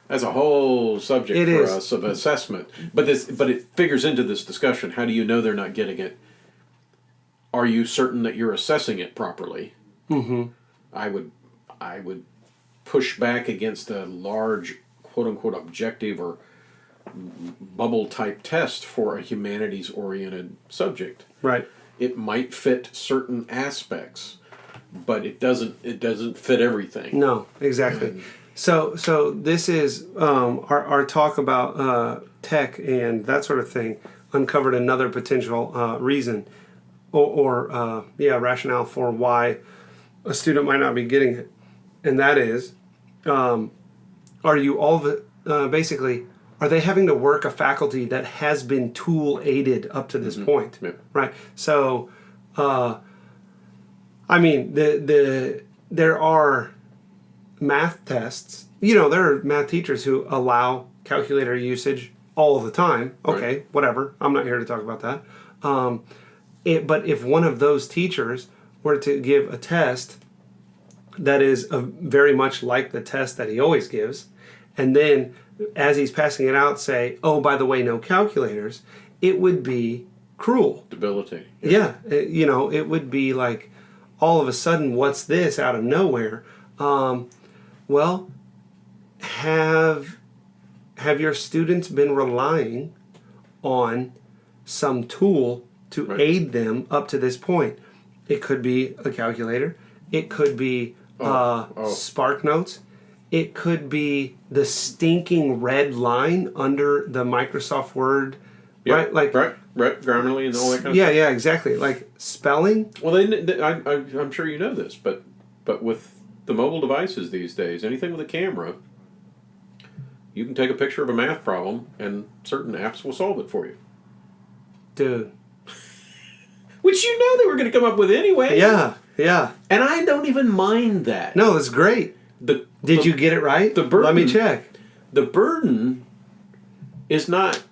That's a whole subject It for is. us of assessment. But it figures into this discussion. How do you know they're not getting it? Are you certain that you're assessing it properly? Mm-hmm. I would push back against a large quote unquote objective or bubble type test for a humanities oriented subject. Right. It might fit certain aspects, but it doesn't fit everything. No, exactly. So this is our talk about tech and that sort of thing uncovered another potential reason or rationale for why a student might not be getting it, and that is, are you all basically, are they having to work a faculty that has been tool aided up to this point? Yeah. Right. So, I mean, there are math tests. There are math teachers who allow calculator usage all the time. Okay, Right. whatever. I'm not here to talk about that. But if one of those teachers were to give a test that is very much like the test that he always gives, and then as he's passing it out say, oh, by the way, no calculators, it would be cruel. Debilitating. Yeah, it would be like, all of a sudden, what's this out of nowhere? Well, have your students been relying on some tool to aid them up to this point? It could be a calculator. It could be Spark Notes. It could be the stinking red line under the Microsoft Word, Yep. right? Right, Grammarly and all that kind of yeah, stuff. yeah, exactly. Like spelling. Well, I'm sure you know this, but with the mobile devices these days, anything with a camera, you can take a picture of a math problem, and certain apps will solve it for you. Dude. Which they were going to come up with anyway. Yeah, yeah. And I don't even mind that. No, that's great. Did you get it right? The burden, Let me check. The burden is not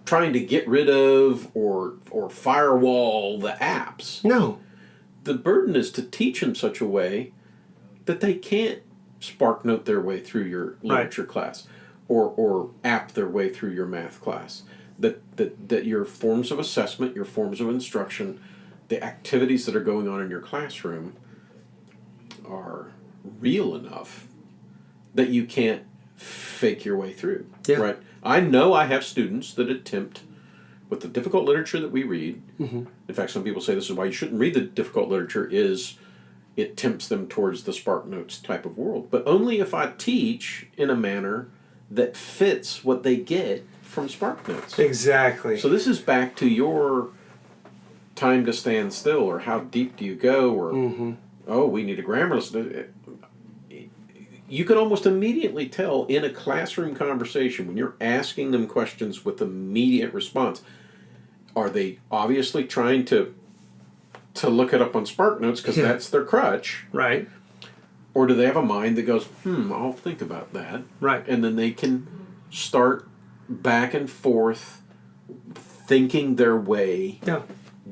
trying to get rid of or firewall the apps. No. The burden is to teach in such a way that they can't SparkNote their way through your literature class or app their way through your math class. That your forms of assessment, your forms of instruction, the activities that are going on in your classroom are real enough that you can't fake your way through. Yeah. Right? I know I have students that attempt, with the difficult literature that we read, in fact, some people say this is why you shouldn't read the difficult literature, is it tempts them towards the SparkNotes type of world. But only if I teach in a manner that fits what they get from SparkNotes. Exactly. So this is back to your time to stand still, or how deep do you go, or we need a grammar lesson. You can almost immediately tell in a classroom conversation when you're asking them questions with immediate response. Are they obviously trying to look it up on SparkNotes because that's their crutch? Right. Or do they have a mind that goes, I'll think about that. Right. And then they can start back and forth thinking their way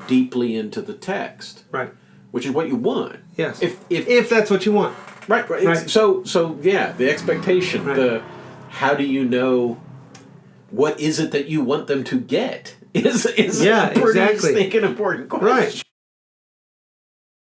deeply into the text. Right. Which is what you want. Yes. If that's what you want. Right. Right. So yeah, the expectation, Right. How do you know what is it that you want them to get is Yeah, a pretty exactly. stinking important question. Right.